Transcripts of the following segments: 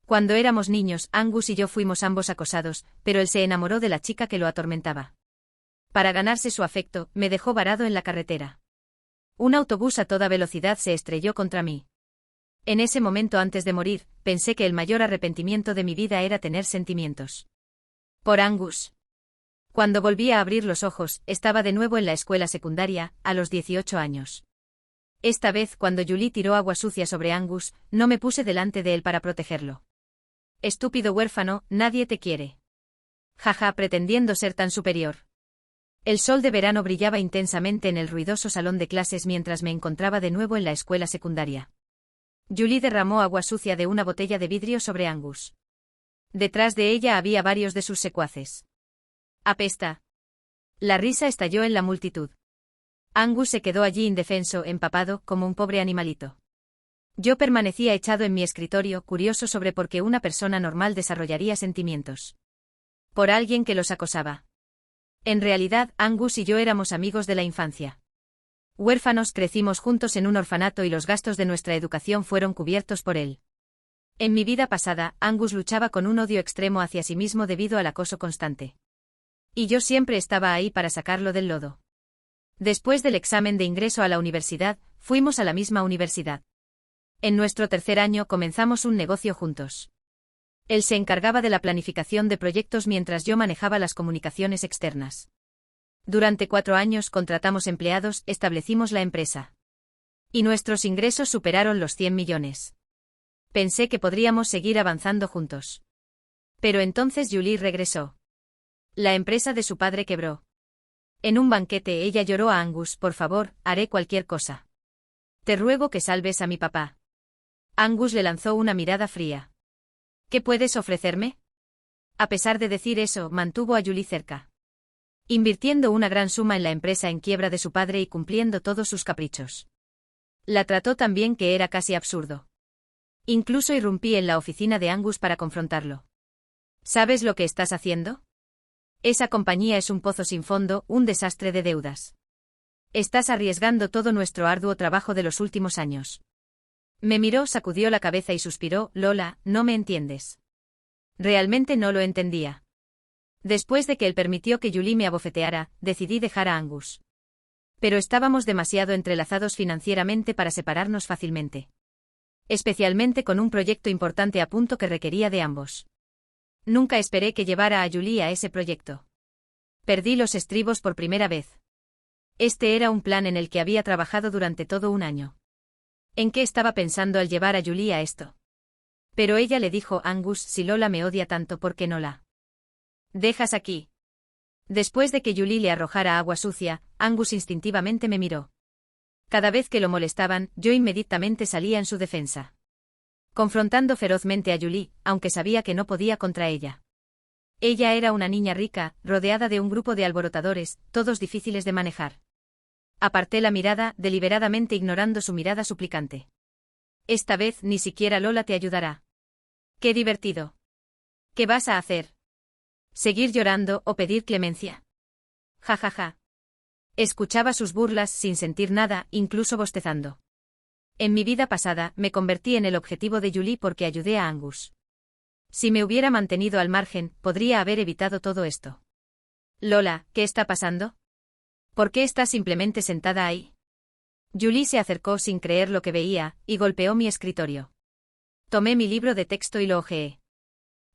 Cuando éramos niños, Angus y yo fuimos ambos acosados, pero él se enamoró de la chica que lo atormentaba. Para ganarse su afecto, me dejó varado en la carretera. Un autobús a toda velocidad se estrelló contra mí. En ese momento antes de morir, pensé que el mayor arrepentimiento de mi vida era tener sentimientos por Angus. Cuando volví a abrir los ojos, estaba de nuevo en la escuela secundaria, a los 18 años. Esta vez, cuando Julie tiró agua sucia sobre Angus, no me puse delante de él para protegerlo. Estúpido huérfano, nadie te quiere. Jaja, pretendiendo ser tan superior. El sol de verano brillaba intensamente en el ruidoso salón de clases mientras me encontraba de nuevo en la escuela secundaria. Julie derramó agua sucia de una botella de vidrio sobre Angus. Detrás de ella había varios de sus secuaces. ¡Apesta! La risa estalló en la multitud. Angus se quedó allí indefenso, empapado, como un pobre animalito. Yo permanecía echado en mi escritorio, curioso sobre por qué una persona normal desarrollaría sentimientos por alguien que los acosaba. En realidad, Angus y yo éramos amigos de la infancia. Huérfanos, crecimos juntos en un orfanato y los gastos de nuestra educación fueron cubiertos por él. En mi vida pasada, Angus luchaba con un odio extremo hacia sí mismo debido al acoso constante. Y yo siempre estaba ahí para sacarlo del lodo. Después del examen de ingreso a la universidad, fuimos a la misma universidad. En nuestro tercer año comenzamos un negocio juntos. Él se encargaba de la planificación de proyectos mientras yo manejaba las comunicaciones externas. Durante 4 años contratamos empleados, establecimos la empresa. Y nuestros ingresos superaron los 100 millones. Pensé que podríamos seguir avanzando juntos. Pero entonces Julie regresó. La empresa de su padre quebró. En un banquete ella lloró a Angus: por favor, haré cualquier cosa. Te ruego que salves a mi papá. Angus le lanzó una mirada fría. ¿Qué puedes ofrecerme? A pesar de decir eso, mantuvo a Julie cerca. Invirtiendo una gran suma en la empresa en quiebra de su padre y cumpliendo todos sus caprichos. La trató tan bien que era casi absurdo. Incluso irrumpí en la oficina de Angus para confrontarlo. ¿Sabes lo que estás haciendo? Esa compañía es un pozo sin fondo, un desastre de deudas. Estás arriesgando todo nuestro arduo trabajo de los últimos años. Me miró, sacudió la cabeza y suspiró: Lola, no me entiendes. Realmente no lo entendía. Después de que él permitió que Julie me abofeteara, decidí dejar a Angus. Pero estábamos demasiado entrelazados financieramente para separarnos fácilmente. Especialmente con un proyecto importante a punto que requería de ambos. Nunca esperé que llevara a Julie a ese proyecto. Perdí los estribos por primera vez. Este era un plan en el que había trabajado durante todo un año. ¿En qué estaba pensando al llevar a Julie a esto? Pero ella le dijo: Angus, si Lola me odia tanto, ¿por qué no la dejas aquí? Después de que Julie le arrojara agua sucia, Angus instintivamente me miró. Cada vez que lo molestaban, yo inmediatamente salía en su defensa. Confrontando ferozmente a Julie, aunque sabía que no podía contra ella. Ella era una niña rica, rodeada de un grupo de alborotadores, todos difíciles de manejar. Aparté la mirada, deliberadamente ignorando su mirada suplicante. Esta vez ni siquiera Lola te ayudará. ¡Qué divertido! ¿Qué vas a hacer? ¿Seguir llorando o pedir clemencia? Ja ja ja. Escuchaba sus burlas sin sentir nada, incluso bostezando. En mi vida pasada, me convertí en el objetivo de Julie porque ayudé a Angus. Si me hubiera mantenido al margen, podría haber evitado todo esto. Lola, ¿qué está pasando? ¿Por qué estás simplemente sentada ahí? Julie se acercó sin creer lo que veía, y golpeó mi escritorio. Tomé mi libro de texto y lo hojeé.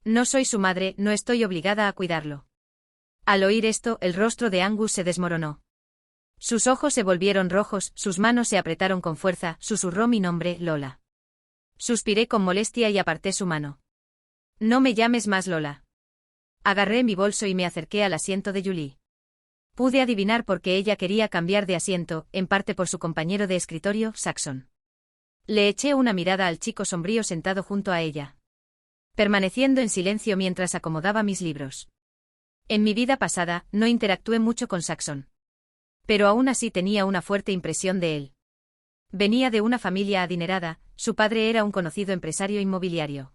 No soy su madre, no estoy obligada a cuidarlo. Al oír esto, el rostro de Angus se desmoronó. Sus ojos se volvieron rojos, sus manos se apretaron con fuerza, susurró mi nombre: Lola. Suspiré con molestia y aparté su mano. No me llames más Lola. Agarré mi bolso y me acerqué al asiento de Julie. Pude adivinar por qué ella quería cambiar de asiento, en parte por su compañero de escritorio, Saxon. Le eché una mirada al chico sombrío sentado junto a ella. Permaneciendo en silencio mientras acomodaba mis libros. En mi vida pasada, no interactué mucho con Saxon. Pero aún así tenía una fuerte impresión de él. Venía de una familia adinerada, su padre era un conocido empresario inmobiliario.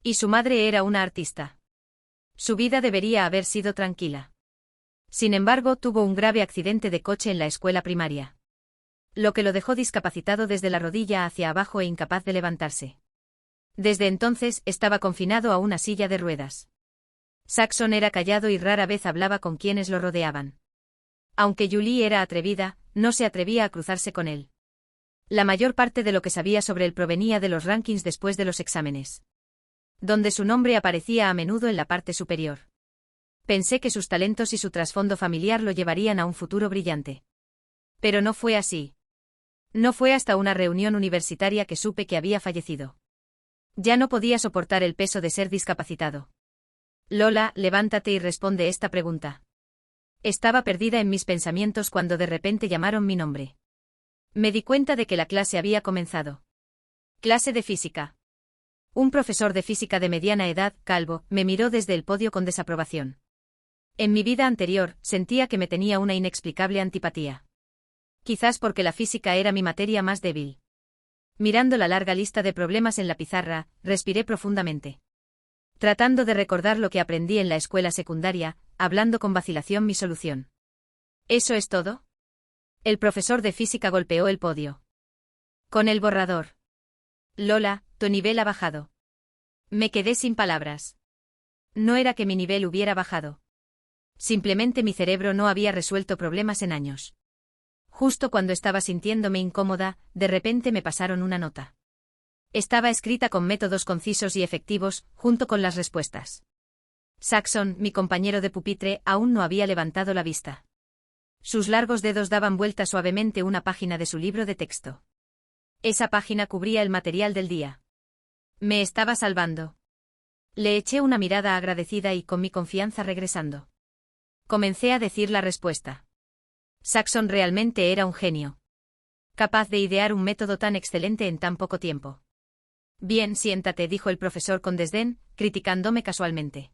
Y su madre era una artista. Su vida debería haber sido tranquila. Sin embargo, tuvo un grave accidente de coche en la escuela primaria. Lo que lo dejó discapacitado desde la rodilla hacia abajo e incapaz de levantarse. Desde entonces estaba confinado a una silla de ruedas. Saxon era callado y rara vez hablaba con quienes lo rodeaban. Aunque Julie era atrevida, no se atrevía a cruzarse con él. La mayor parte de lo que sabía sobre él provenía de los rankings después de los exámenes, donde su nombre aparecía a menudo en la parte superior. Pensé que sus talentos y su trasfondo familiar lo llevarían a un futuro brillante. Pero no fue así. No fue hasta una reunión universitaria que supe que había fallecido. Ya no podía soportar el peso de ser discapacitado. Lola, levántate y responde esta pregunta. Estaba perdida en mis pensamientos cuando de repente llamaron mi nombre. Me di cuenta de que la clase había comenzado. Clase de física. Un profesor de física de mediana edad, calvo, me miró desde el podio con desaprobación. En mi vida anterior, sentía que me tenía una inexplicable antipatía. Quizás porque la física era mi materia más débil. Mirando la larga lista de problemas en la pizarra, respiré profundamente. Tratando de recordar lo que aprendí en la escuela secundaria, hablando con vacilación mi solución. ¿Eso es todo? El profesor de física golpeó el podio. Con el borrador. Lola, tu nivel ha bajado. Me quedé sin palabras. No era que mi nivel hubiera bajado. Simplemente mi cerebro no había resuelto problemas en años. Justo cuando estaba sintiéndome incómoda, de repente me pasaron una nota. Estaba escrita con métodos concisos y efectivos, junto con las respuestas. Saxon, mi compañero de pupitre, aún no había levantado la vista. Sus largos dedos daban vuelta suavemente una página de su libro de texto. Esa página cubría el material del día. Me estaba salvando. Le eché una mirada agradecida y con mi confianza regresando. Comencé a decir la respuesta. Saxon realmente era un genio. Capaz de idear un método tan excelente en tan poco tiempo. Bien, siéntate, dijo el profesor con desdén, criticándome casualmente.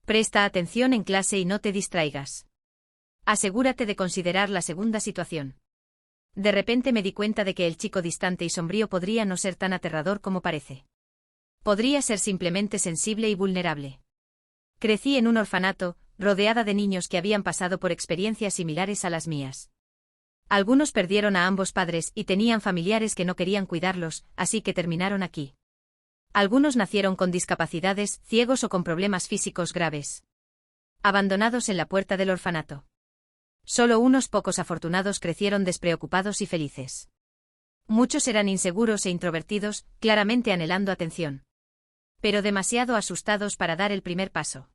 Presta atención en clase y no te distraigas. Asegúrate de considerar la segunda situación. De repente me di cuenta de que el chico distante y sombrío podría no ser tan aterrador como parece. Podría ser simplemente sensible y vulnerable. Crecí en un orfanato, rodeada de niños que habían pasado por experiencias similares a las mías. Algunos perdieron a ambos padres y tenían familiares que no querían cuidarlos, así que terminaron aquí. Algunos nacieron con discapacidades, ciegos o con problemas físicos graves. Abandonados en la puerta del orfanato. Solo unos pocos afortunados crecieron despreocupados y felices. Muchos eran inseguros e introvertidos, claramente anhelando atención. Pero demasiado asustados para dar el primer paso.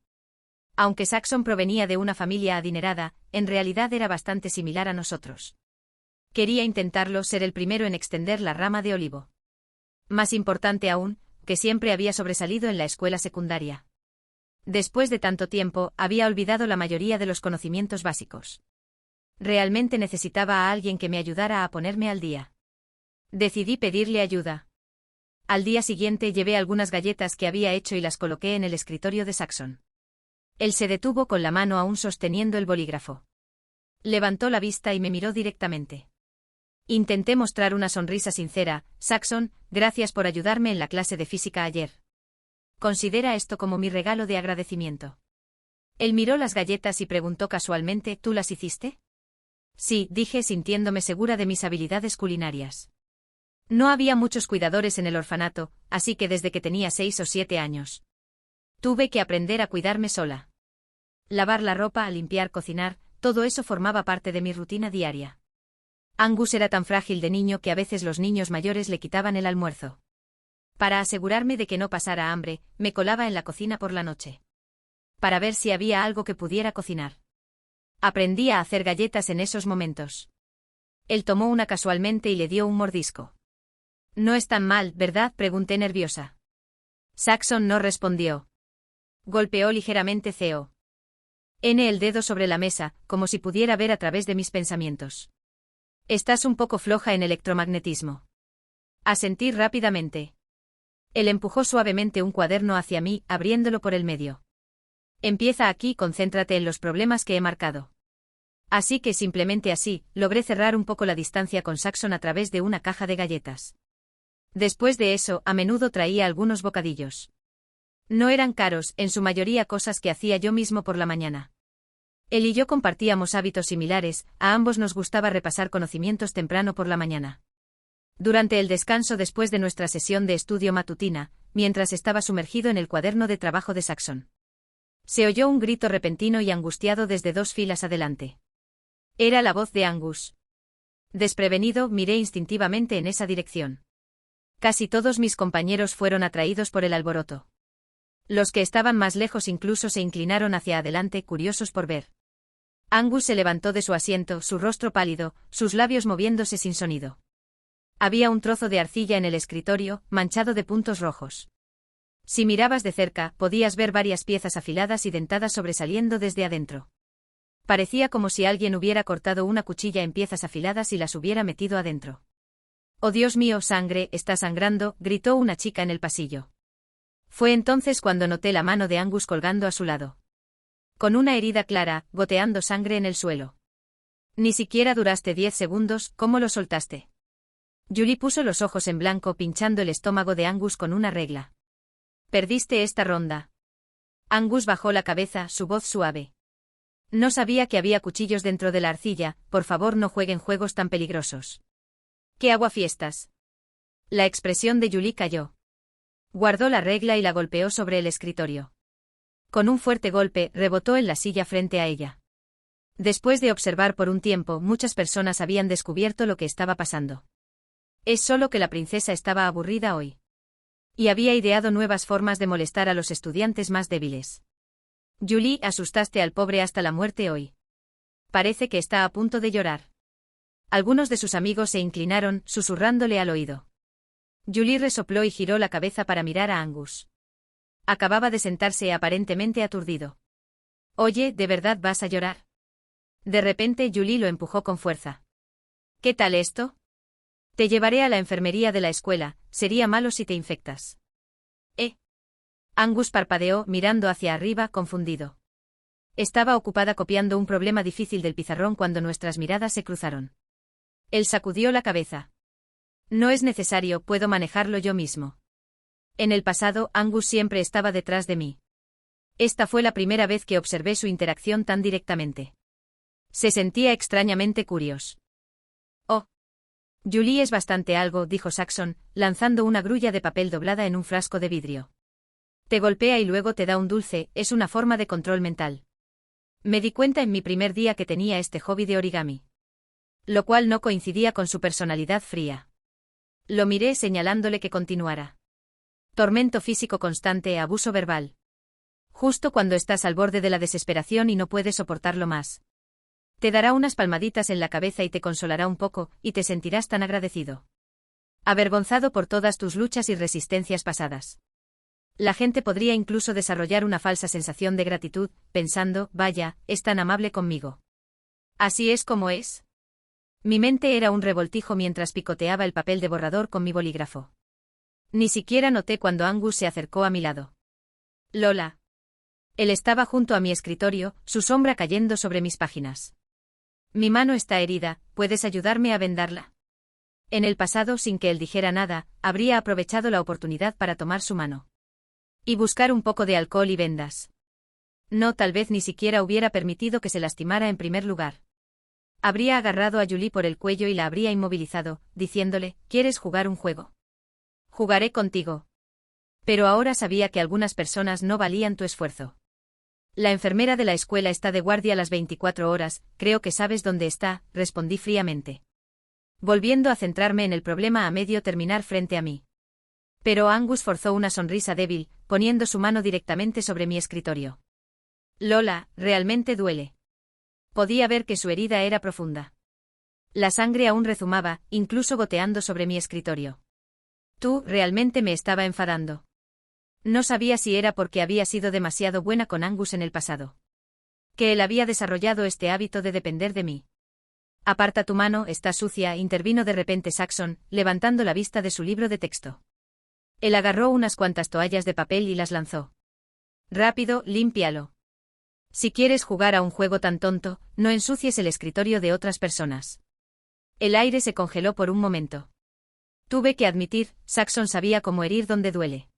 Aunque Saxon provenía de una familia adinerada, en realidad era bastante similar a nosotros. Quería intentarlo, ser el primero en extender la rama de olivo. Más importante aún, que siempre había sobresalido en la escuela secundaria. Después de tanto tiempo, había olvidado la mayoría de los conocimientos básicos. Realmente necesitaba a alguien que me ayudara a ponerme al día. Decidí pedirle ayuda. Al día siguiente llevé algunas galletas que había hecho y las coloqué en el escritorio de Saxon. Él se detuvo con la mano aún sosteniendo el bolígrafo. Levantó la vista y me miró directamente. Intenté mostrar una sonrisa sincera. Saxon, gracias por ayudarme en la clase de física ayer. Considera esto como mi regalo de agradecimiento. Él miró las galletas y preguntó casualmente, ¿tú las hiciste? Sí, dije sintiéndome segura de mis habilidades culinarias. No había muchos cuidadores en el orfanato, así que desde que tenía 6 o 7 años. Tuve que aprender a cuidarme sola. Lavar la ropa, limpiar, cocinar, todo eso formaba parte de mi rutina diaria. Angus era tan frágil de niño que a veces los niños mayores le quitaban el almuerzo. Para asegurarme de que no pasara hambre, me colaba en la cocina por la noche. Para ver si había algo que pudiera cocinar. Aprendí a hacer galletas en esos momentos. Él tomó una casualmente y le dio un mordisco. No es tan mal, ¿verdad?, pregunté nerviosa. Saxon no respondió. Golpeó ligeramente el dedo sobre la mesa, como si pudiera ver a través de mis pensamientos. Estás un poco floja en electromagnetismo. Asentí rápidamente. Él empujó suavemente un cuaderno hacia mí, abriéndolo por el medio. Empieza aquí y concéntrate en los problemas que he marcado. Así que simplemente así, logré cerrar un poco la distancia con Saxon a través de una caja de galletas. Después de eso, a menudo traía algunos bocadillos. No eran caros, en su mayoría cosas que hacía yo mismo por la mañana. Él y yo compartíamos hábitos similares, a ambos nos gustaba repasar conocimientos temprano por la mañana. Durante el descanso después de nuestra sesión de estudio matutina, mientras estaba sumergido en el cuaderno de trabajo de Saxon, se oyó un grito repentino y angustiado desde 2 filas adelante. Era la voz de Angus. Desprevenido, miré instintivamente en esa dirección. Casi todos mis compañeros fueron atraídos por el alboroto. Los que estaban más lejos incluso se inclinaron hacia adelante, curiosos por ver. Angus se levantó de su asiento, su rostro pálido, sus labios moviéndose sin sonido. Había un trozo de arcilla en el escritorio, manchado de puntos rojos. Si mirabas de cerca, podías ver varias piezas afiladas y dentadas sobresaliendo desde adentro. Parecía como si alguien hubiera cortado una cuchilla en piezas afiladas y las hubiera metido adentro. «Oh Dios mío, sangre, está sangrando», gritó una chica en el pasillo. Fue entonces cuando noté la mano de Angus colgando a su lado. Con una herida clara, goteando sangre en el suelo. Ni siquiera duraste 10 segundos, ¿cómo lo soltaste? Julie puso los ojos en blanco pinchando el estómago de Angus con una regla. Perdiste esta ronda. Angus bajó la cabeza, su voz suave. No sabía que había cuchillos dentro de la arcilla, por favor no jueguen juegos tan peligrosos. ¿Qué aguafiestas? La expresión de Julie cayó. Guardó la regla y la golpeó sobre el escritorio. Con un fuerte golpe, rebotó en la silla frente a ella. Después de observar por un tiempo, muchas personas habían descubierto lo que estaba pasando. Es solo que la princesa estaba aburrida hoy. Y había ideado nuevas formas de molestar a los estudiantes más débiles. Julie, asustaste al pobre hasta la muerte hoy. Parece que está a punto de llorar. Algunos de sus amigos se inclinaron, susurrándole al oído. Julie resopló y giró la cabeza para mirar a Angus. Acababa de sentarse aparentemente aturdido. Oye, ¿de verdad vas a llorar? De repente Julie lo empujó con fuerza. ¿Qué tal esto? Te llevaré a la enfermería de la escuela, sería malo si te infectas. Angus parpadeó, mirando hacia arriba, confundido. Estaba ocupada copiando un problema difícil del pizarrón cuando nuestras miradas se cruzaron. Él sacudió la cabeza. No es necesario, puedo manejarlo yo mismo. En el pasado, Angus siempre estaba detrás de mí. Esta fue la primera vez que observé su interacción tan directamente. Se sentía extrañamente curioso. Oh. Julie es bastante algo, dijo Saxon, lanzando una grulla de papel doblada en un frasco de vidrio. Te golpea y luego te da un dulce, es una forma de control mental. Me di cuenta en mi primer día que tenía este hobby de origami. Lo cual no coincidía con su personalidad fría. Lo miré señalándole que continuara. Tormento físico constante, abuso verbal. Justo cuando estás al borde de la desesperación y no puedes soportarlo más. Te dará unas palmaditas en la cabeza y te consolará un poco, y te sentirás tan agradecido. Avergonzado por todas tus luchas y resistencias pasadas. La gente podría incluso desarrollar una falsa sensación de gratitud, pensando, vaya, es tan amable conmigo. ¿Así es como es? Mi mente era un revoltijo mientras picoteaba el papel de borrador con mi bolígrafo. Ni siquiera noté cuando Angus se acercó a mi lado. Lola. Él estaba junto a mi escritorio, su sombra cayendo sobre mis páginas. Mi mano está herida, ¿puedes ayudarme a vendarla? En el pasado, sin que él dijera nada, habría aprovechado la oportunidad para tomar su mano. Y buscar un poco de alcohol y vendas. No, tal vez ni siquiera hubiera permitido que se lastimara en primer lugar. Habría agarrado a Julie por el cuello y la habría inmovilizado, diciéndole, ¿quieres jugar un juego? Jugaré contigo. Pero ahora sabía que algunas personas no valían tu esfuerzo. La enfermera de la escuela está de guardia las 24 horas, creo que sabes dónde está, respondí fríamente. Volviendo a centrarme en el problema a medio terminar frente a mí. Pero Angus forzó una sonrisa débil, poniendo su mano directamente sobre mi escritorio. Lola, realmente duele. Podía ver que su herida era profunda. La sangre aún rezumaba, incluso goteando sobre mi escritorio. Tú, realmente me estaba enfadando. No sabía si era porque había sido demasiado buena con Angus en el pasado. Que él había desarrollado este hábito de depender de mí. Aparta tu mano, está sucia, intervino de repente Saxon, levantando la vista de su libro de texto. Él agarró unas cuantas toallas de papel y las lanzó. Rápido, límpialo. Si quieres jugar a un juego tan tonto, no ensucies el escritorio de otras personas. El aire se congeló por un momento. Tuve que admitir, Saxon sabía cómo herir donde duele.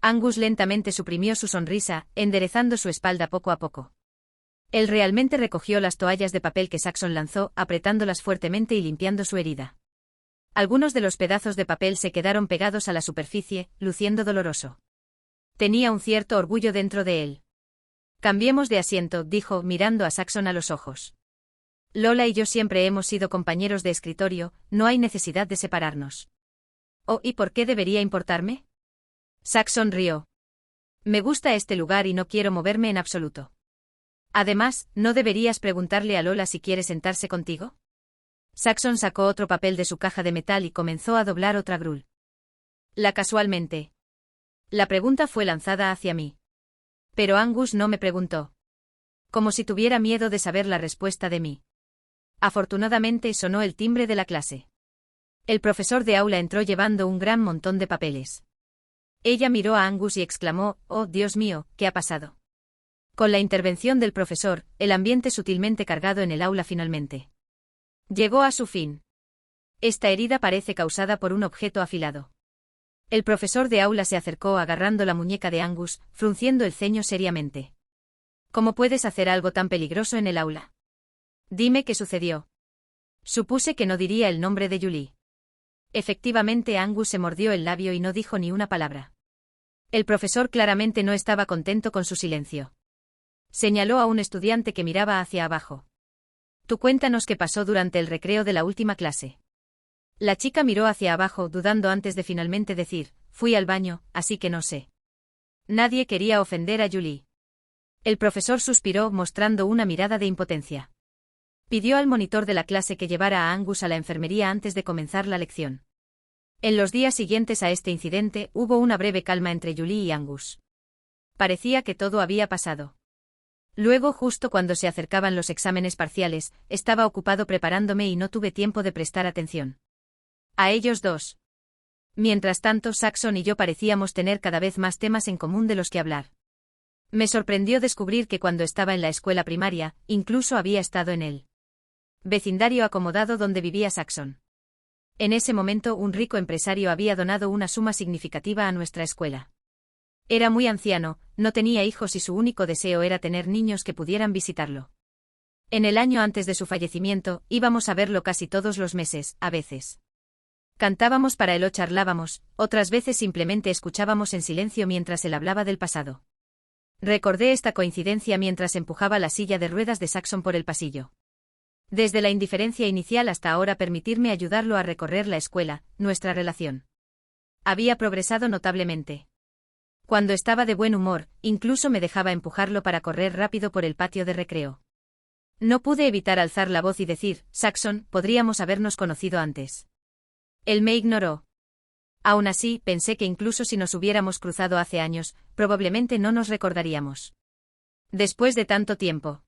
Angus lentamente suprimió su sonrisa, enderezando su espalda poco a poco. Él realmente recogió las toallas de papel que Saxon lanzó, apretándolas fuertemente y limpiando su herida. Algunos de los pedazos de papel se quedaron pegados a la superficie, luciendo doloroso. Tenía un cierto orgullo dentro de él. Cambiemos de asiento, dijo, mirando a Saxon a los ojos. Lola y yo siempre hemos sido compañeros de escritorio, no hay necesidad de separarnos. Oh, ¿y por qué debería importarme? Saxon rió. Me gusta este lugar y no quiero moverme en absoluto. Además, ¿no deberías preguntarle a Lola si quiere sentarse contigo? Saxon sacó otro papel de su caja de metal y comenzó a doblar otra grul. Casualmente. La pregunta fue lanzada hacia mí. Pero Angus no me preguntó. Como si tuviera miedo de saber la respuesta de mí. Afortunadamente sonó el timbre de la clase. El profesor de aula entró llevando un gran montón de papeles. Ella miró a Angus y exclamó, «Oh, Dios mío, ¿qué ha pasado?». Con la intervención del profesor, el ambiente sutilmente cargado en el aula finalmente llegó a su fin. Esta herida parece causada por un objeto afilado. El profesor de aula se acercó agarrando la muñeca de Angus, frunciendo el ceño seriamente. ¿Cómo puedes hacer algo tan peligroso en el aula? Dime qué sucedió. Supuse que no diría el nombre de Julie. Efectivamente, Angus se mordió el labio y no dijo ni una palabra. El profesor claramente no estaba contento con su silencio. Señaló a un estudiante que miraba hacia abajo. Tú cuéntanos qué pasó durante el recreo de la última clase. La chica miró hacia abajo dudando antes de finalmente decir, fui al baño, así que no sé. Nadie quería ofender a Julie. El profesor suspiró mostrando una mirada de impotencia. Pidió al monitor de la clase que llevara a Angus a la enfermería antes de comenzar la lección. En los días siguientes a este incidente hubo una breve calma entre Julie y Angus. Parecía que todo había pasado. Luego, justo cuando se acercaban los exámenes parciales, estaba ocupado preparándome y no tuve tiempo de prestar atención a ellos dos. Mientras tanto, Saxon y yo parecíamos tener cada vez más temas en común de los que hablar. Me sorprendió descubrir que cuando estaba en la escuela primaria, incluso había estado en el vecindario acomodado donde vivía Saxon. En ese momento, un rico empresario había donado una suma significativa a nuestra escuela. Era muy anciano, no tenía hijos y su único deseo era tener niños que pudieran visitarlo. En el año antes de su fallecimiento, íbamos a verlo casi todos los meses, a veces cantábamos para él o charlábamos, otras veces simplemente escuchábamos en silencio mientras él hablaba del pasado. Recordé esta coincidencia mientras empujaba la silla de ruedas de Saxon por el pasillo. Desde la indiferencia inicial hasta ahora permitirme ayudarlo a recorrer la escuela, nuestra relación había progresado notablemente. Cuando estaba de buen humor, incluso me dejaba empujarlo para correr rápido por el patio de recreo. No pude evitar alzar la voz y decir, Saxon, podríamos habernos conocido antes. Él me ignoró. Aún así, pensé que incluso si nos hubiéramos cruzado hace años, probablemente no nos recordaríamos. Después de tanto tiempo.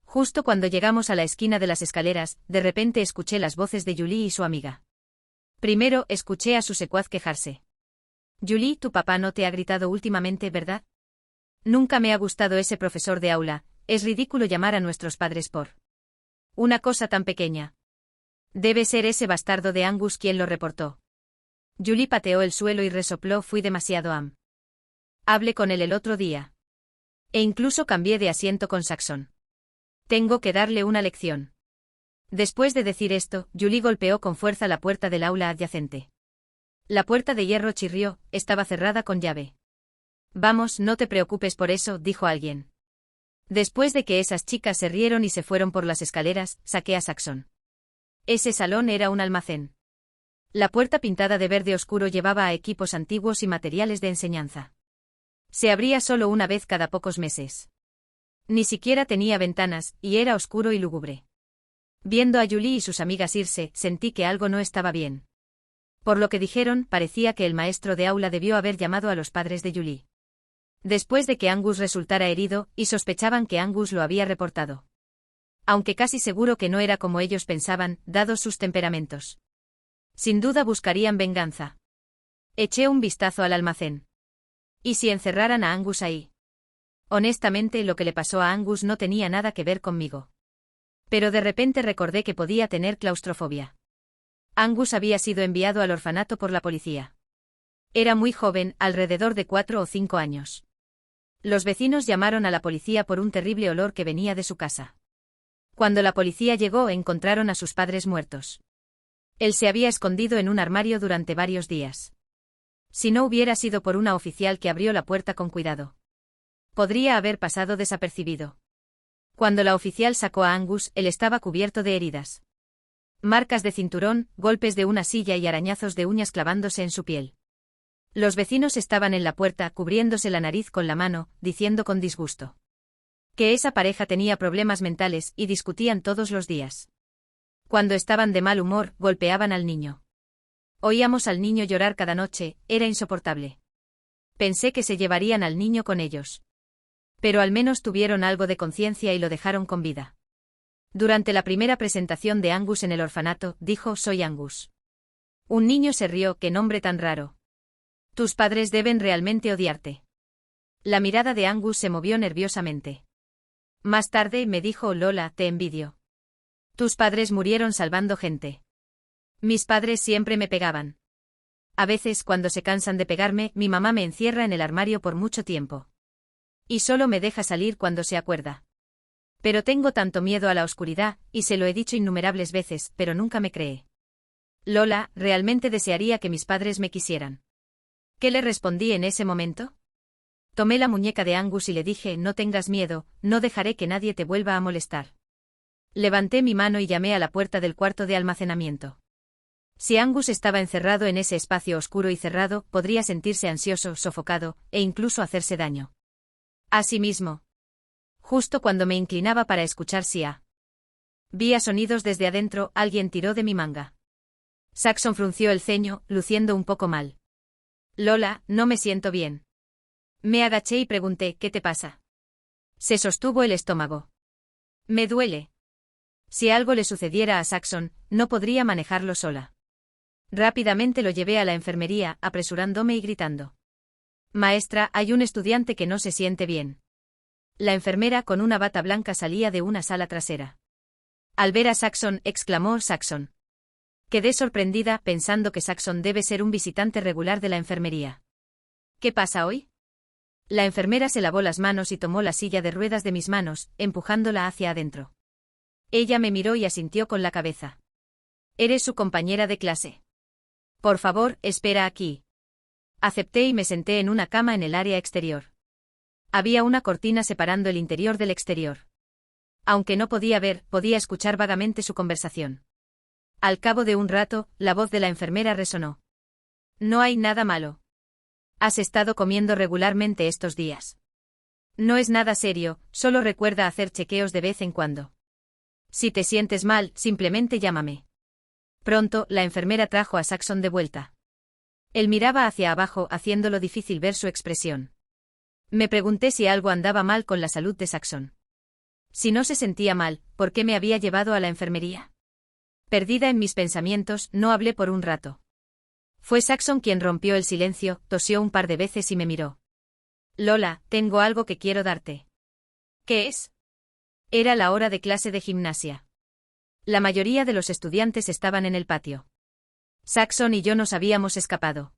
Justo cuando llegamos a la esquina de las escaleras, de repente escuché las voces de Julie y su amiga. Primero, escuché a su secuaz quejarse. Julie, tu papá no te ha gritado últimamente, ¿verdad? Nunca me ha gustado ese profesor de aula, es ridículo llamar a nuestros padres por una cosa tan pequeña. Debe ser ese bastardo de Angus quien lo reportó. Julie pateó el suelo y resopló, fui demasiado Hablé con él el otro día. E incluso cambié de asiento con Saxon. Tengo que darle una lección. Después de decir esto, Julie golpeó con fuerza la puerta del aula adyacente. La puerta de hierro chirrió, estaba cerrada con llave. Vamos, no te preocupes por eso, dijo alguien. Después de que esas chicas se rieron y se fueron por las escaleras, saqué a Saxon. Ese salón era un almacén. La puerta pintada de verde oscuro llevaba a equipos antiguos y materiales de enseñanza. Se abría solo una vez cada pocos meses. Ni siquiera tenía ventanas, y era oscuro y lúgubre. Viendo a Julie y sus amigas irse, sentí que algo no estaba bien. Por lo que dijeron, parecía que el maestro de aula debió haber llamado a los padres de Julie. Después de que Angus resultara herido, y sospechaban que Angus lo había reportado. Aunque casi seguro que no era como ellos pensaban, dados sus temperamentos. Sin duda buscarían venganza. Eché un vistazo al almacén. ¿Y si encerraran a Angus ahí? Honestamente, lo que le pasó a Angus no tenía nada que ver conmigo. Pero de repente recordé que podía tener claustrofobia. Angus había sido enviado al orfanato por la policía. Era muy joven, alrededor de 4 o 5 años. Los vecinos llamaron a la policía por un terrible olor que venía de su casa. Cuando la policía llegó, encontraron a sus padres muertos. Él se había escondido en un armario durante varios días. Si no hubiera sido por una oficial que abrió la puerta con cuidado, podría haber pasado desapercibido. Cuando la oficial sacó a Angus, él estaba cubierto de heridas. Marcas de cinturón, golpes de una silla y arañazos de uñas clavándose en su piel. Los vecinos estaban en la puerta, cubriéndose la nariz con la mano, diciendo con disgusto que esa pareja tenía problemas mentales y discutían todos los días. Cuando estaban de mal humor, golpeaban al niño. Oíamos al niño llorar cada noche, era insoportable. Pensé que se llevarían al niño con ellos. Pero al menos tuvieron algo de conciencia y lo dejaron con vida. Durante la primera presentación de Angus en el orfanato, dijo: «Soy Angus». Un niño se rió: «Qué nombre tan raro. Tus padres deben realmente odiarte». La mirada de Angus se movió nerviosamente. Más tarde me dijo: «Lola, te envidio. Tus padres murieron salvando gente. Mis padres siempre me pegaban. A veces, cuando se cansan de pegarme, mi mamá me encierra en el armario por mucho tiempo. Y solo me deja salir cuando se acuerda. Pero tengo tanto miedo a la oscuridad, y se lo he dicho innumerables veces, pero nunca me cree. Lola, realmente desearía que mis padres me quisieran». ¿Qué le respondí en ese momento? Tomé la muñeca de Angus y le dije: «No tengas miedo, no dejaré que nadie te vuelva a molestar». Levanté mi mano y llamé a la puerta del cuarto de almacenamiento. Si Angus estaba encerrado en ese espacio oscuro y cerrado, podría sentirse ansioso, sofocado, e incluso hacerse daño. Asimismo, justo cuando me inclinaba para escuchar vi a sonidos desde adentro, alguien tiró de mi manga. Saxon frunció el ceño, luciendo un poco mal. «Lola, no me siento bien». Me agaché y pregunté: «¿Qué te pasa?». Se sostuvo el estómago. «Me duele». Si algo le sucediera a Saxon, no podría manejarlo sola. Rápidamente lo llevé a la enfermería, apresurándome y gritando: «Maestra, hay un estudiante que no se siente bien». La enfermera con una bata blanca salía de una sala trasera. Al ver a Saxon, exclamó: «Saxon». Quedé sorprendida, pensando que Saxon debe ser un visitante regular de la enfermería. «¿Qué pasa hoy?». La enfermera se lavó las manos y tomó la silla de ruedas de mis manos, empujándola hacia adentro. Ella me miró y asintió con la cabeza. «¿Eres su compañera de clase?». «Por favor, espera aquí». Acepté y me senté en una cama en el área exterior. Había una cortina separando el interior del exterior. Aunque no podía ver, podía escuchar vagamente su conversación. Al cabo de un rato, la voz de la enfermera resonó. «No hay nada malo. Has estado comiendo regularmente estos días. No es nada serio, solo recuerda hacer chequeos de vez en cuando. Si te sientes mal, simplemente llámame». Pronto, la enfermera trajo a Saxon de vuelta. Él miraba hacia abajo, haciéndolo difícil ver su expresión. Me pregunté si algo andaba mal con la salud de Saxon. Si no se sentía mal, ¿por qué me había llevado a la enfermería? Perdida en mis pensamientos, no hablé por un rato. Fue Saxon quien rompió el silencio, tosió un par de veces y me miró. «Lola, tengo algo que quiero darte». «¿Qué es?». Era la hora de clase de gimnasia. La mayoría de los estudiantes estaban en el patio. Saxon y yo nos habíamos escapado.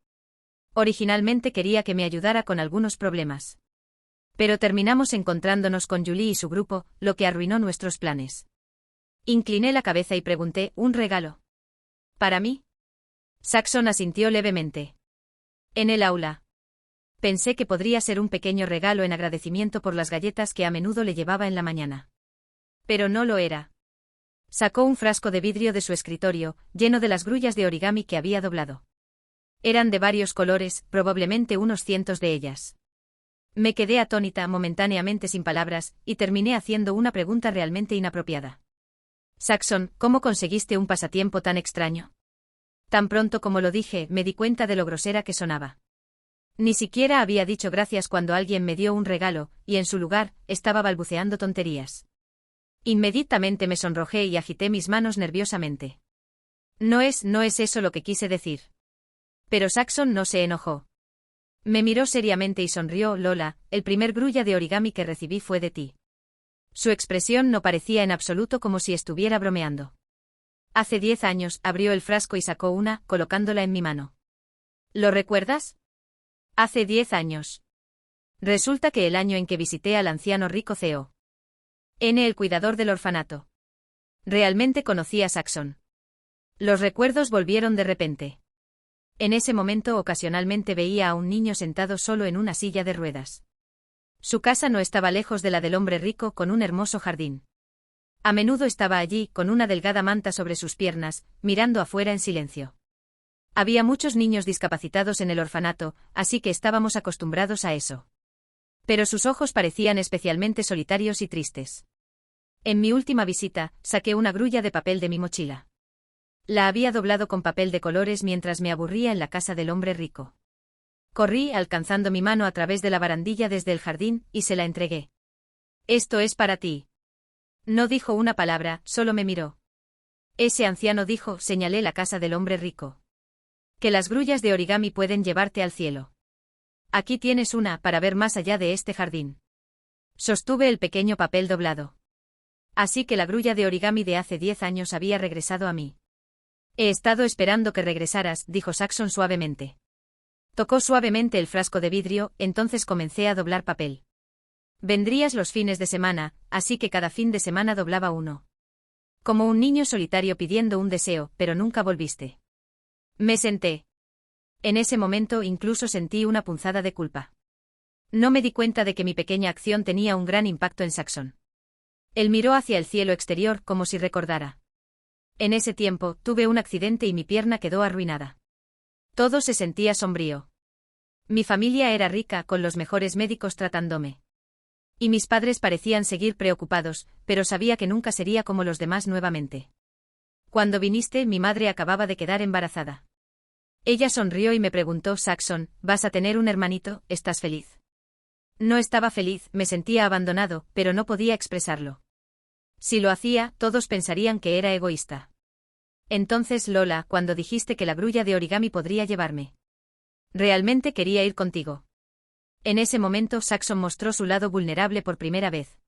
Originalmente quería que me ayudara con algunos problemas. Pero terminamos encontrándonos con Julie y su grupo, lo que arruinó nuestros planes. Incliné la cabeza y pregunté: «¿Un regalo? ¿Para mí?». Saxon asintió levemente. «En el aula». Pensé que podría ser un pequeño regalo en agradecimiento por las galletas que a menudo le llevaba en la mañana. Pero no lo era. Sacó un frasco de vidrio de su escritorio, lleno de las grullas de origami que había doblado. Eran de varios colores, probablemente unos cientos de ellas. Me quedé atónita, momentáneamente sin palabras, y terminé haciendo una pregunta realmente inapropiada. «Saxon, ¿cómo conseguiste un pasatiempo tan extraño?». Tan pronto como lo dije, me di cuenta de lo grosera que sonaba. Ni siquiera había dicho gracias cuando alguien me dio un regalo, y en su lugar, estaba balbuceando tonterías. Inmediatamente me sonrojé y agité mis manos nerviosamente. No es eso lo que quise decir». Pero Saxon no se enojó. Me miró seriamente y sonrió: «Lola, el primer grulla de origami que recibí fue de ti». Su expresión no parecía en absoluto como si estuviera bromeando. «Hace 10 años», abrió el frasco y sacó una, colocándola en mi mano. «¿Lo recuerdas?». «Hace 10 años. Resulta que el año en que visité al anciano rico C.O. N., el cuidador del orfanato. Realmente conocí a Saxon. Los recuerdos volvieron de repente. En ese momento ocasionalmente veía a un niño sentado solo en una silla de ruedas. Su casa no estaba lejos de la del hombre rico con un hermoso jardín. A menudo estaba allí, con una delgada manta sobre sus piernas, mirando afuera en silencio. Había muchos niños discapacitados en el orfanato, así que estábamos acostumbrados a eso. Pero sus ojos parecían especialmente solitarios y tristes. En mi última visita, saqué una grulla de papel de mi mochila. La había doblado con papel de colores mientras me aburría en la casa del hombre rico. Corrí, alcanzando mi mano a través de la barandilla desde el jardín, y se la entregué. «Esto es para ti». No dijo una palabra, solo me miró. Ese anciano dijo, señalé la casa del hombre rico. Que las grullas de origami pueden llevarte al cielo. Aquí tienes una, para ver más allá de este jardín. Sostuve el pequeño papel doblado. Así que la grulla de origami de hace 10 años había regresado a mí. He estado esperando que regresaras, dijo Saxon suavemente. Tocó suavemente el frasco de vidrio, entonces comencé a doblar papel. Vendrías los fines de semana, así que cada fin de semana doblaba uno. Como un niño solitario pidiendo un deseo, pero nunca volviste. Me senté. En ese momento incluso sentí una punzada de culpa. No me di cuenta de que mi pequeña acción tenía un gran impacto en Saxon. Él miró hacia el cielo exterior como si recordara. En ese tiempo, tuve un accidente y mi pierna quedó arruinada. Todo se sentía sombrío. Mi familia era rica, con los mejores médicos tratándome. Y mis padres parecían seguir preocupados, pero sabía que nunca sería como los demás nuevamente. Cuando viniste, mi madre acababa de quedar embarazada. Ella sonrió y me preguntó, Saxon, ¿vas a tener un hermanito? ¿Estás feliz? No estaba feliz, me sentía abandonado, pero no podía expresarlo. Si lo hacía, todos pensarían que era egoísta. Entonces, Lola, cuando dijiste que la grulla de origami podría llevarme. Realmente quería ir contigo. En ese momento Saxon mostró su lado vulnerable por primera vez.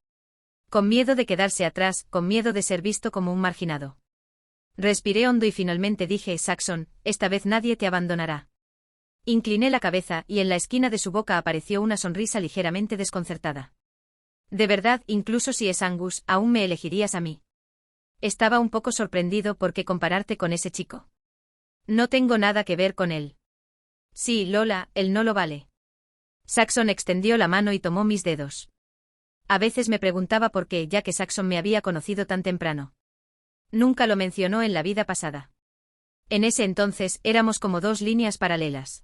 Con miedo de quedarse atrás, con miedo de ser visto como un marginado. Respiré hondo y finalmente dije, Saxon, esta vez nadie te abandonará. Incliné la cabeza y en la esquina de su boca apareció una sonrisa ligeramente desconcertada. De verdad, incluso si es Angus, aún me elegirías a mí. Estaba un poco sorprendido porque compararte con ese chico. No tengo nada que ver con él. Sí, Lola, él no lo vale. Saxon extendió la mano y tomó mis dedos. A veces me preguntaba por qué, ya que Saxon me había conocido tan temprano. Nunca lo mencionó en la vida pasada. En ese entonces éramos como dos líneas paralelas.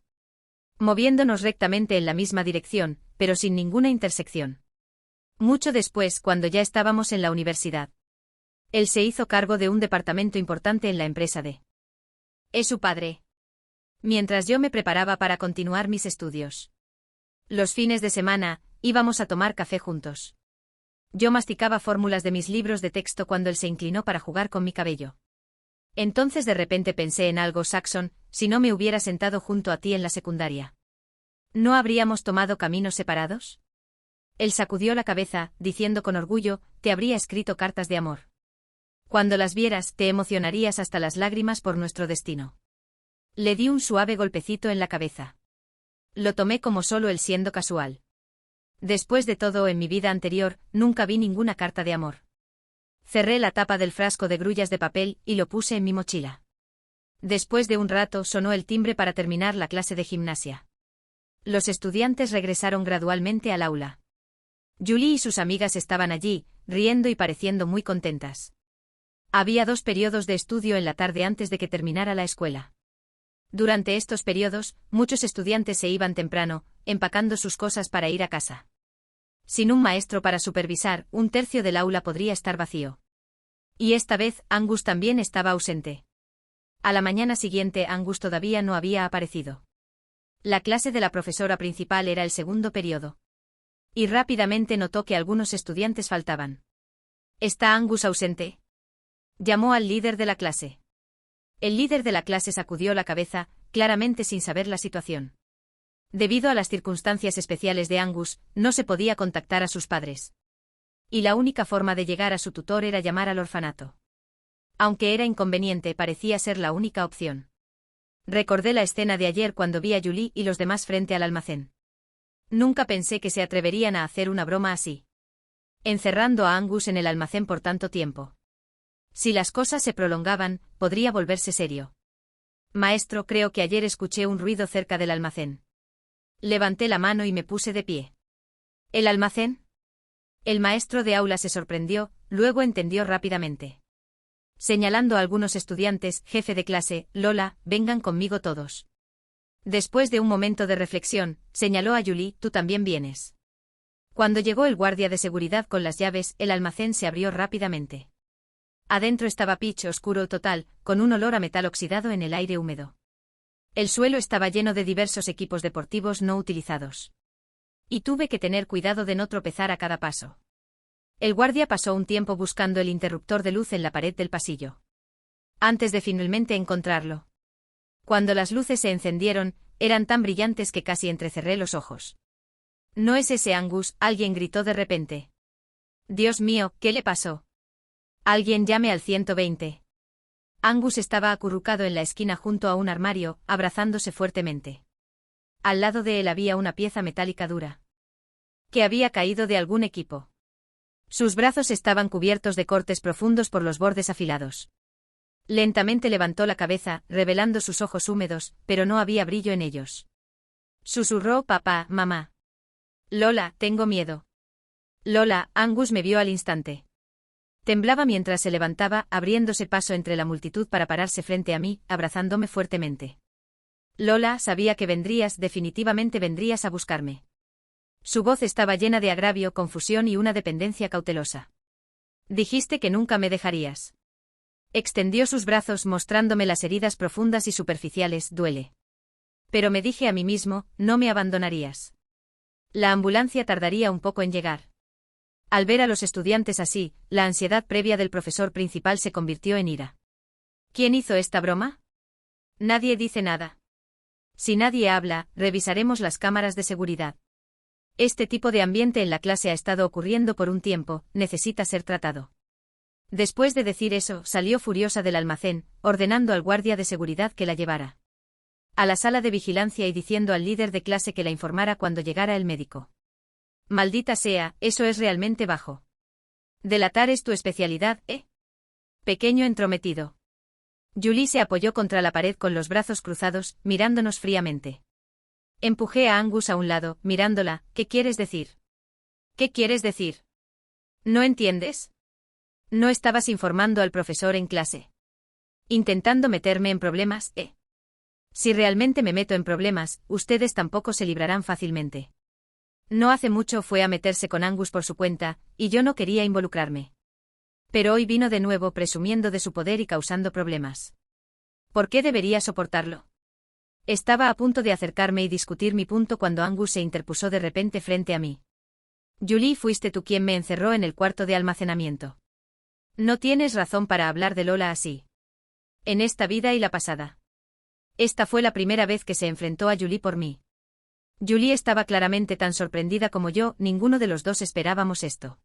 Moviéndonos rectamente en la misma dirección, pero sin ninguna intersección. Mucho después, cuando ya estábamos en la universidad. Él se hizo cargo de un departamento importante en la empresa de. Es su padre. Mientras yo me preparaba para continuar mis estudios. Los fines de semana, íbamos a tomar café juntos. Yo masticaba fórmulas de mis libros de texto cuando él se inclinó para jugar con mi cabello. Entonces de repente pensé en algo, Saxon, si no me hubiera sentado junto a ti en la secundaria. ¿No habríamos tomado caminos separados? Él sacudió la cabeza, diciendo con orgullo, te habría escrito cartas de amor. Cuando las vieras, te emocionarías hasta las lágrimas por nuestro destino. Le di un suave golpecito en la cabeza. Lo tomé como solo él siendo casual. Después de todo, en mi vida anterior, nunca vi ninguna carta de amor. Cerré la tapa del frasco de grullas de papel y lo puse en mi mochila. Después de un rato sonó el timbre para terminar la clase de gimnasia. Los estudiantes regresaron gradualmente al aula. Julie y sus amigas estaban allí, riendo y pareciendo muy contentas. Había 2 periodos de estudio en la tarde antes de que terminara la escuela. Durante estos periodos, muchos estudiantes se iban temprano, empacando sus cosas para ir a casa. Sin un maestro para supervisar, 1/3 del aula podría estar vacío. Y esta vez, Angus también estaba ausente. A la mañana siguiente, Angus todavía no había aparecido. La clase de la profesora principal era el segundo periodo. Y rápidamente notó que algunos estudiantes faltaban. ¿Está Angus ausente? Llamó al líder de la clase. El líder de la clase sacudió la cabeza, claramente sin saber la situación. Debido a las circunstancias especiales de Angus, no se podía contactar a sus padres. Y la única forma de llegar a su tutor era llamar al orfanato. Aunque era inconveniente, parecía ser la única opción. Recordé la escena de ayer cuando vi a Julie y los demás frente al almacén. Nunca pensé que se atreverían a hacer una broma así. Encerrando a Angus en el almacén por tanto tiempo. Si las cosas se prolongaban, podría volverse serio. Maestro, creo que ayer escuché un ruido cerca del almacén. Levanté la mano y me puse de pie. ¿El almacén? El maestro de aula se sorprendió, luego entendió rápidamente. Señalando a algunos estudiantes, jefe de clase, Lola, vengan conmigo todos. Después de un momento de reflexión, señaló a Julie, tú también vienes. Cuando llegó el guardia de seguridad con las llaves, el almacén se abrió rápidamente. Adentro estaba pitch oscuro total, con un olor a metal oxidado en el aire húmedo. El suelo estaba lleno de diversos equipos deportivos no utilizados. Y tuve que tener cuidado de no tropezar a cada paso. El guardia pasó un tiempo buscando el interruptor de luz en la pared del pasillo. Antes de finalmente encontrarlo. Cuando las luces se encendieron, eran tan brillantes que casi entrecerré los ojos. «¿No es ese Angus?», alguien gritó de repente. «Dios mío, ¿qué le pasó? Alguien llame al 120». Angus estaba acurrucado en la esquina junto a un armario, abrazándose fuertemente. Al lado de él había una pieza metálica dura. Que había caído de algún equipo. Sus brazos estaban cubiertos de cortes profundos por los bordes afilados. Lentamente levantó la cabeza, revelando sus ojos húmedos, pero no había brillo en ellos. Susurró: «Papá, mamá. Lola, tengo miedo». «Lola», Angus me vio al instante. Temblaba mientras se levantaba, abriéndose paso entre la multitud para pararse frente a mí, abrazándome fuertemente. «Lola, sabía que vendrías, definitivamente vendrías a buscarme». Su voz estaba llena de agravio, confusión y una dependencia cautelosa. «Dijiste que nunca me dejarías». Extendió sus brazos mostrándome las heridas profundas y superficiales, duele. Pero me dije a mí mismo, no me abandonarías. La ambulancia tardaría un poco en llegar. Al ver a los estudiantes así, la ansiedad previa del profesor principal se convirtió en ira. ¿Quién hizo esta broma? Nadie dice nada. Si nadie habla, revisaremos las cámaras de seguridad. Este tipo de ambiente en la clase ha estado ocurriendo por un tiempo, necesita ser tratado. Después de decir eso, salió furiosa del almacén, ordenando al guardia de seguridad que la llevara a la sala de vigilancia y diciendo al líder de clase que la informara cuando llegara el médico. Maldita sea, eso es realmente bajo. Delatar es tu especialidad, ¿eh? Pequeño entrometido. Julie se apoyó contra la pared con los brazos cruzados, mirándonos fríamente. Empujé a Angus a un lado, mirándola. ¿Qué quieres decir? ¿Qué quieres decir? ¿No entiendes? No estabas informando al profesor en clase. Intentando meterme en problemas, ¿eh? Si realmente me meto en problemas, ustedes tampoco se librarán fácilmente. No hace mucho fue a meterse con Angus por su cuenta, y yo no quería involucrarme. Pero hoy vino de nuevo presumiendo de su poder y causando problemas. ¿Por qué debería soportarlo? Estaba a punto de acercarme y discutir mi punto cuando Angus se interpuso de repente frente a mí. Julie, fuiste tú quien me encerró en el cuarto de almacenamiento. No tienes razón para hablar de Lola así. En esta vida y la pasada. Esta fue la primera vez que se enfrentó a Julie por mí. Julie estaba claramente tan sorprendida como yo, ninguno de los dos esperábamos esto.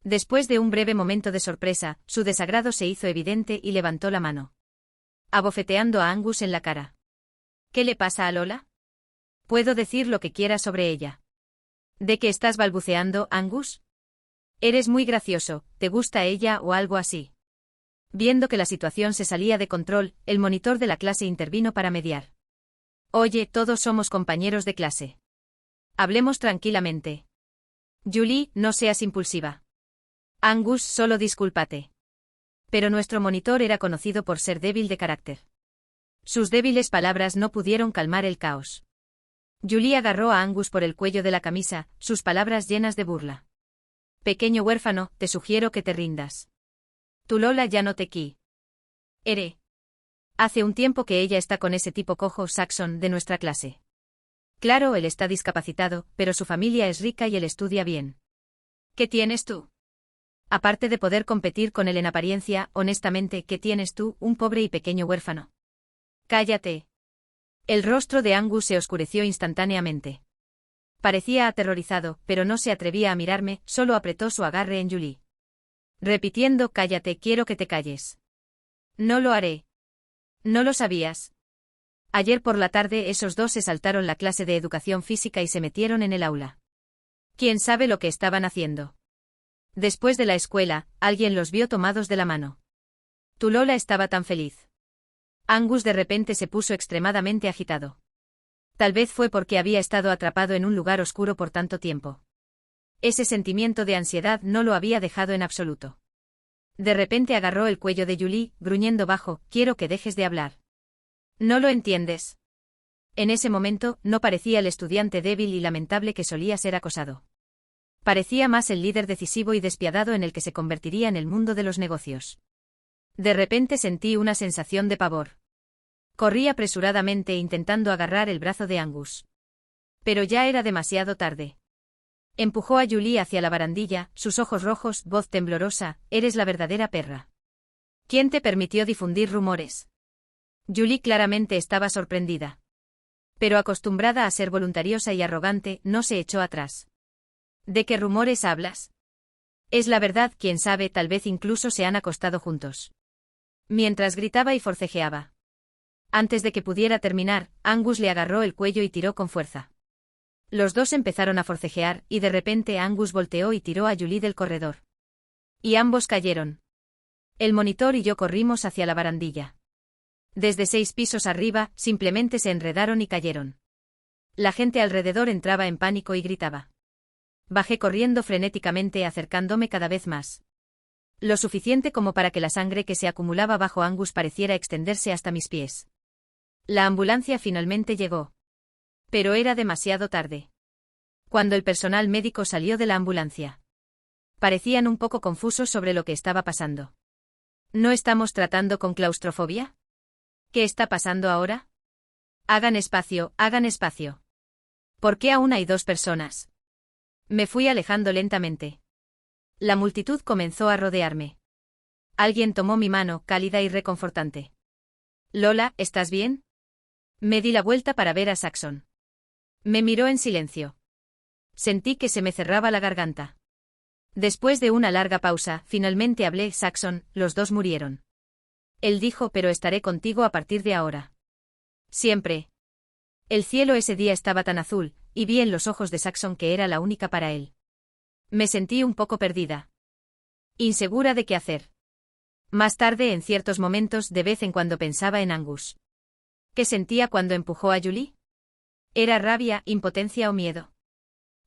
Después de un breve momento de sorpresa, su desagrado se hizo evidente y levantó la mano, abofeteando a Angus en la cara. ¿Qué le pasa a Lola? Puedo decir lo que quiera sobre ella. ¿De qué estás balbuceando, Angus? Eres muy gracioso, ¿te gusta ella o algo así? Viendo que la situación se salía de control, el monitor de la clase intervino para mediar. Oye, todos somos compañeros de clase. Hablemos tranquilamente. Julie, no seas impulsiva. Angus, solo discúlpate. Pero nuestro monitor era conocido por ser débil de carácter. Sus débiles palabras no pudieron calmar el caos. Julie agarró a Angus por el cuello de la camisa, sus palabras llenas de burla. Pequeño huérfano, te sugiero que te rindas. Tu Lola ya no te quiere. Hace un tiempo que ella está con ese tipo cojo Saxon de nuestra clase. Claro, él está discapacitado, pero su familia es rica y él estudia bien. ¿Qué tienes tú? Aparte de poder competir con él en apariencia, honestamente, ¿qué tienes tú, un pobre y pequeño huérfano? Cállate. El rostro de Angus se oscureció instantáneamente. Parecía aterrorizado, pero no se atrevía a mirarme, solo apretó su agarre en Julie. Repitiendo, cállate, quiero que te calles. No lo haré. ¿No lo sabías? Ayer por la tarde esos dos se saltaron la clase de educación física y se metieron en el aula. ¿Quién sabe lo que estaban haciendo? Después de la escuela, alguien los vio tomados de la mano. Tu Lola estaba tan feliz. Angus de repente se puso extremadamente agitado. Tal vez fue porque había estado atrapado en un lugar oscuro por tanto tiempo. Ese sentimiento de ansiedad no lo había dejado en absoluto. De repente agarró el cuello de Julie, gruñendo bajo: «Quiero que dejes de hablar». «¿No lo entiendes?». En ese momento, no parecía el estudiante débil y lamentable que solía ser acosado. Parecía más el líder decisivo y despiadado en el que se convertiría en el mundo de los negocios. De repente sentí una sensación de pavor. Corrí apresuradamente intentando agarrar el brazo de Angus. Pero ya era demasiado tarde. Empujó a Julie hacia la barandilla, sus ojos rojos, voz temblorosa: «Eres la verdadera perra. ¿Quién te permitió difundir rumores?». Julie claramente estaba sorprendida. Pero acostumbrada a ser voluntariosa y arrogante, no se echó atrás. ¿De qué rumores hablas? Es la verdad, quién sabe, tal vez incluso se han acostado juntos. Mientras gritaba y forcejeaba. Antes de que pudiera terminar, Angus le agarró el cuello y tiró con fuerza. Los dos empezaron a forcejear, y de repente Angus volteó y tiró a Julie del corredor. Y ambos cayeron. El monitor y yo corrimos hacia la barandilla. Desde 6 pisos arriba, simplemente se enredaron y cayeron. La gente alrededor entraba en pánico y gritaba. Bajé corriendo frenéticamente, acercándome cada vez más. Lo suficiente como para que la sangre que se acumulaba bajo Angus pareciera extenderse hasta mis pies. La ambulancia finalmente llegó. Pero era demasiado tarde. Cuando el personal médico salió de la ambulancia, parecían un poco confusos sobre lo que estaba pasando. ¿No estamos tratando con claustrofobia? ¿Qué está pasando ahora? Hagan espacio, hagan espacio. ¿Por qué aún hay 2 personas? Me fui alejando lentamente. La multitud comenzó a rodearme. Alguien tomó mi mano, cálida y reconfortante. «Lola, ¿estás bien?». Me di la vuelta para ver a Saxon. Me miró en silencio. Sentí que se me cerraba la garganta. Después de una larga pausa, finalmente hablé: «Saxon, los 2 murieron». Él dijo: «Pero estaré contigo a partir de ahora. Siempre». El cielo ese día estaba tan azul, y vi en los ojos de Saxon que era la única para él. Me sentí un poco perdida. Insegura de qué hacer. Más tarde, en ciertos momentos, de vez en cuando pensaba en Angus. ¿Qué sentía cuando empujó a Julie? ¿Era rabia, impotencia o miedo?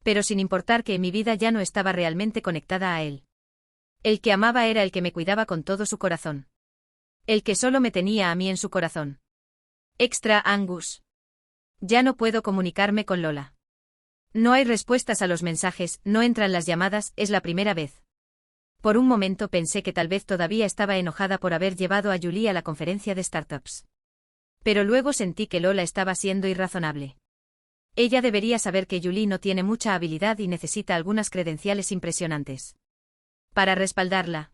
Pero sin importar que mi vida ya no estaba realmente conectada a él. El que amaba era el que me cuidaba con todo su corazón. El que solo me tenía a mí en su corazón. Extra Angus. Ya no puedo comunicarme con Lola. No hay respuestas a los mensajes, no entran las llamadas, es la primera vez. Por un momento pensé que tal vez todavía estaba enojada por haber llevado a Julie a la conferencia de startups. Pero luego sentí que Lola estaba siendo irrazonable. Ella debería saber que Julie no tiene mucha habilidad y necesita algunas credenciales impresionantes para respaldarla.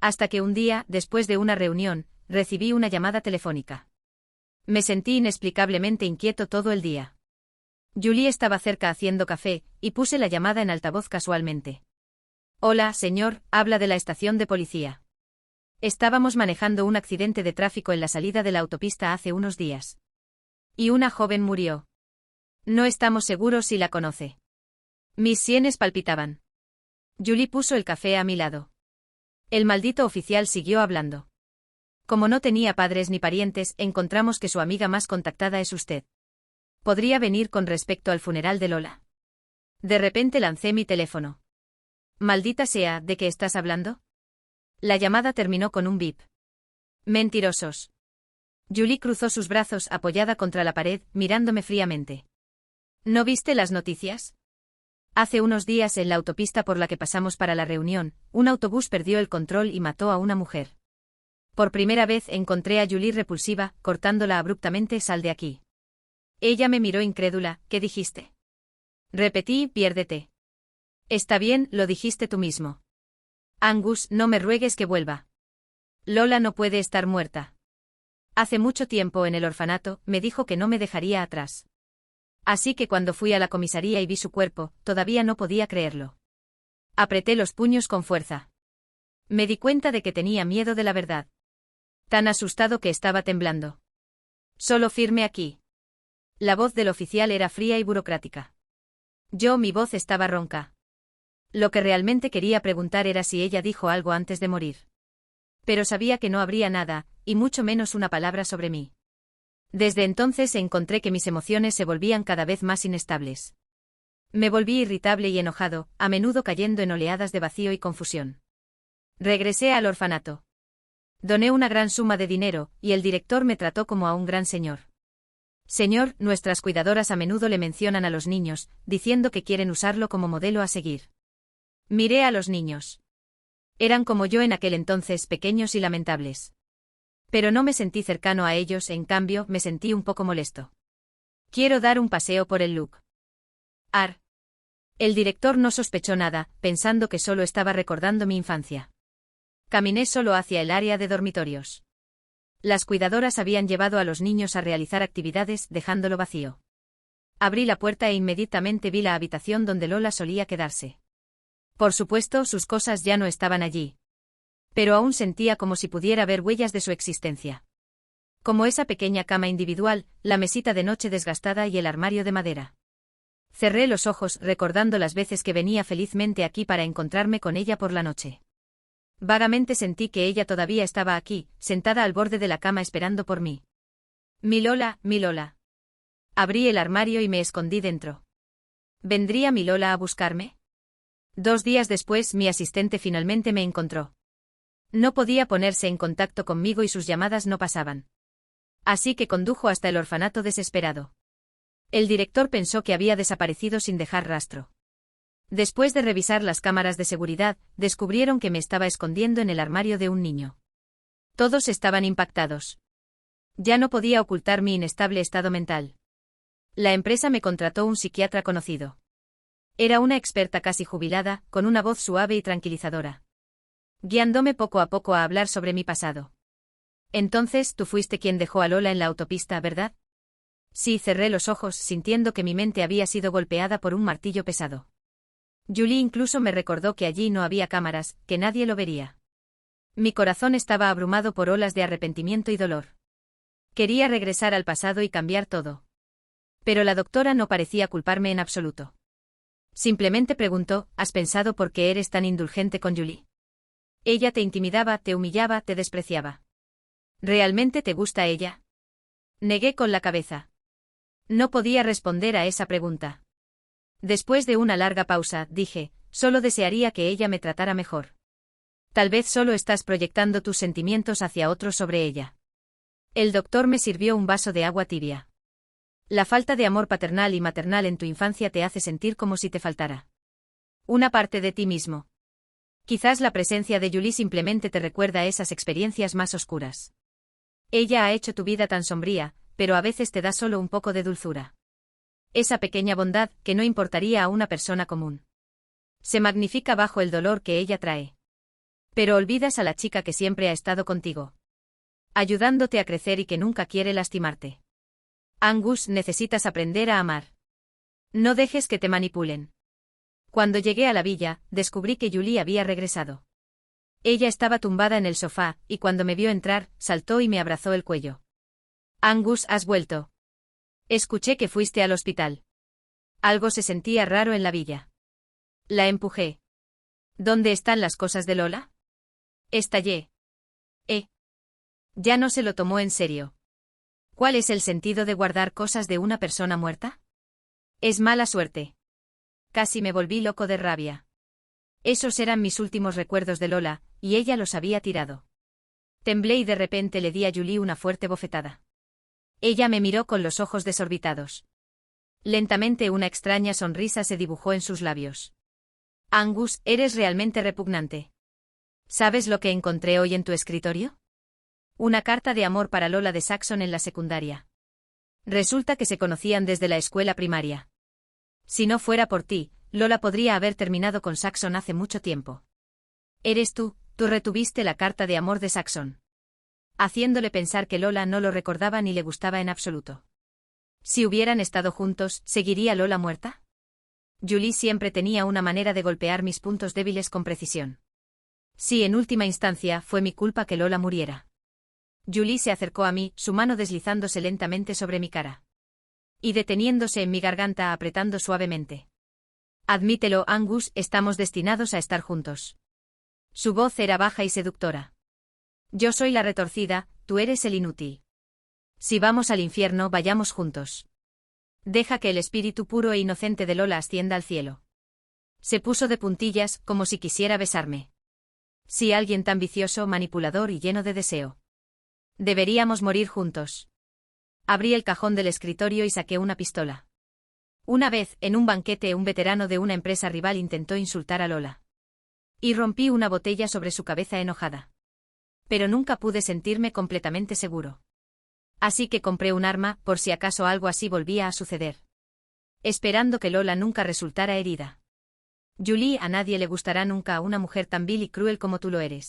Hasta que un día, después de una reunión, recibí una llamada telefónica. Me sentí inexplicablemente inquieto todo el día. Julie estaba cerca haciendo café, y puse la llamada en altavoz casualmente. «Hola, señor», habla de la estación de policía. Estábamos manejando un accidente de tráfico en la salida de la autopista hace unos días. Y una joven murió. No estamos seguros si la conoce. Mis sienes palpitaban. Julie puso el café a mi lado. El maldito oficial siguió hablando. Como no tenía padres ni parientes, encontramos que su amiga más contactada es usted. ¿Podría venir con respecto al funeral de Lola? De repente lancé mi teléfono. Maldita sea, ¿de qué estás hablando? La llamada terminó con un bip. Mentirosos. Julie cruzó sus brazos apoyada contra la pared, mirándome fríamente. ¿No viste las noticias? Hace unos días, en la autopista por la que pasamos para la reunión, un autobús perdió el control y mató a una mujer. Por primera vez encontré a Julie repulsiva, cortándola abruptamente: «Sal de aquí». Ella me miró incrédula: «¿Qué dijiste?». Repetí: «Piérdete». «Está bien, lo dijiste tú mismo». «Angus, no me ruegues que vuelva. Lola no puede estar muerta. Hace mucho tiempo en el orfanato, me dijo que no me dejaría atrás. Así que cuando fui a la comisaría y vi su cuerpo, todavía no podía creerlo. Apreté los puños con fuerza. Me di cuenta de que tenía miedo de la verdad. Tan asustado que estaba temblando. Solo firme aquí». La voz del oficial era fría y burocrática. Mi voz estaba ronca. Lo que realmente quería preguntar era si ella dijo algo antes de morir. Pero sabía que no habría nada, y mucho menos una palabra sobre mí. Desde entonces encontré que mis emociones se volvían cada vez más inestables. Me volví irritable y enojado, a menudo cayendo en oleadas de vacío y confusión. Regresé al orfanato. Doné una gran suma de dinero, y el director me trató como a un gran señor. Señor, nuestras cuidadoras a menudo le mencionan a los niños, diciendo que quieren usarlo como modelo a seguir. Miré a los niños. Eran como yo en aquel entonces, pequeños y lamentables. Pero no me sentí cercano a ellos, en cambio, me sentí un poco molesto. Quiero dar un paseo por el Look. El director no sospechó nada, pensando que solo estaba recordando mi infancia. Caminé solo hacia el área de dormitorios. Las cuidadoras habían llevado a los niños a realizar actividades, dejándolo vacío. Abrí la puerta e inmediatamente vi la habitación donde Lola solía quedarse. Por supuesto, sus cosas ya no estaban allí. Pero aún sentía como si pudiera ver huellas de su existencia. Como esa pequeña cama individual, la mesita de noche desgastada y el armario de madera. Cerré los ojos, recordando las veces que venía felizmente aquí para encontrarme con ella por la noche. Vagamente sentí que ella todavía estaba aquí, sentada al borde de la cama esperando por mí. Mi Lola, mi Lola. Abrí el armario y me escondí dentro. ¿Vendría mi Lola a buscarme? 2 días después, mi asistente finalmente me encontró. No podía ponerse en contacto conmigo y sus llamadas no pasaban. Así que condujo hasta el orfanato desesperado. El director pensó que había desaparecido sin dejar rastro. Después de revisar las cámaras de seguridad, descubrieron que me estaba escondiendo en el armario de un niño. Todos estaban impactados. Ya no podía ocultar mi inestable estado mental. La empresa me contrató un psiquiatra conocido. Era una experta casi jubilada, con una voz suave y tranquilizadora. Guiándome poco a poco a hablar sobre mi pasado. Entonces, tú fuiste quien dejó a Lola en la autopista, ¿verdad? Sí, cerré los ojos, sintiendo que mi mente había sido golpeada por un martillo pesado. Julie incluso me recordó que allí no había cámaras, que nadie lo vería. Mi corazón estaba abrumado por olas de arrepentimiento y dolor. Quería regresar al pasado y cambiar todo. Pero la doctora no parecía culparme en absoluto. Simplemente preguntó, ¿has pensado por qué eres tan indulgente con Julie? Ella te intimidaba, te humillaba, te despreciaba. ¿Realmente te gusta ella? Negué con la cabeza. No podía responder a esa pregunta. Después de una larga pausa, dije, solo desearía que ella me tratara mejor. Tal vez solo estás proyectando tus sentimientos hacia otros sobre ella. El doctor me sirvió un vaso de agua tibia. La falta de amor paternal y maternal en tu infancia te hace sentir como si te faltara una parte de ti mismo. Quizás la presencia de Julie simplemente te recuerda esas experiencias más oscuras. Ella ha hecho tu vida tan sombría, pero a veces te da solo un poco de dulzura. Esa pequeña bondad que no importaría a una persona común. Se magnifica bajo el dolor que ella trae. Pero olvidas a la chica que siempre ha estado contigo. Ayudándote a crecer y que nunca quiere lastimarte. Angus, necesitas aprender a amar. No dejes que te manipulen. Cuando llegué a la villa, descubrí que Julie había regresado. Ella estaba tumbada en el sofá, y cuando me vio entrar, saltó y me abrazó el cuello. Angus, has vuelto. Escuché que fuiste al hospital. Algo se sentía raro en la villa. La empujé. ¿Dónde están las cosas de Lola? Estallé. Ya no se lo tomó en serio. ¿Cuál es el sentido de guardar cosas de una persona muerta? Es mala suerte. Casi me volví loco de rabia. Esos eran mis últimos recuerdos de Lola, y ella los había tirado. Temblé y de repente le di a Julie una fuerte bofetada. Ella me miró con los ojos desorbitados. Lentamente una extraña sonrisa se dibujó en sus labios. Angus, eres realmente repugnante. ¿Sabes lo que encontré hoy en tu escritorio? Una carta de amor para Lola de Saxon en la secundaria. Resulta que se conocían desde la escuela primaria. Si no fuera por ti, Lola podría haber terminado con Saxon hace mucho tiempo. Eres tú retuviste la carta de amor de Saxon. Haciéndole pensar que Lola no lo recordaba ni le gustaba en absoluto. Si hubieran estado juntos, ¿seguiría Lola muerta? Julie siempre tenía una manera de golpear mis puntos débiles con precisión. Sí, en última instancia, fue mi culpa que Lola muriera. Julie se acercó a mí, su mano deslizándose lentamente sobre mi cara. Y deteniéndose en mi garganta apretando suavemente. Admítelo, Angus, estamos destinados a estar juntos. Su voz era baja y seductora. Yo soy la retorcida, tú eres el inútil. Si vamos al infierno, vayamos juntos. Deja que el espíritu puro e inocente de Lola ascienda al cielo. Se puso de puntillas, como si quisiera besarme. Sí, alguien tan vicioso, manipulador y lleno de deseo. Deberíamos morir juntos. Abrí el cajón del escritorio y saqué una pistola. Una vez, en un banquete, un veterano de una empresa rival intentó insultar a Lola. Y rompí una botella sobre su cabeza enojada. Pero nunca pude sentirme completamente seguro. Así que compré un arma, por si acaso algo así volvía a suceder. Esperando que Lola nunca resultara herida. Julie, a nadie le gustará nunca una mujer tan vil y cruel como tú lo eres.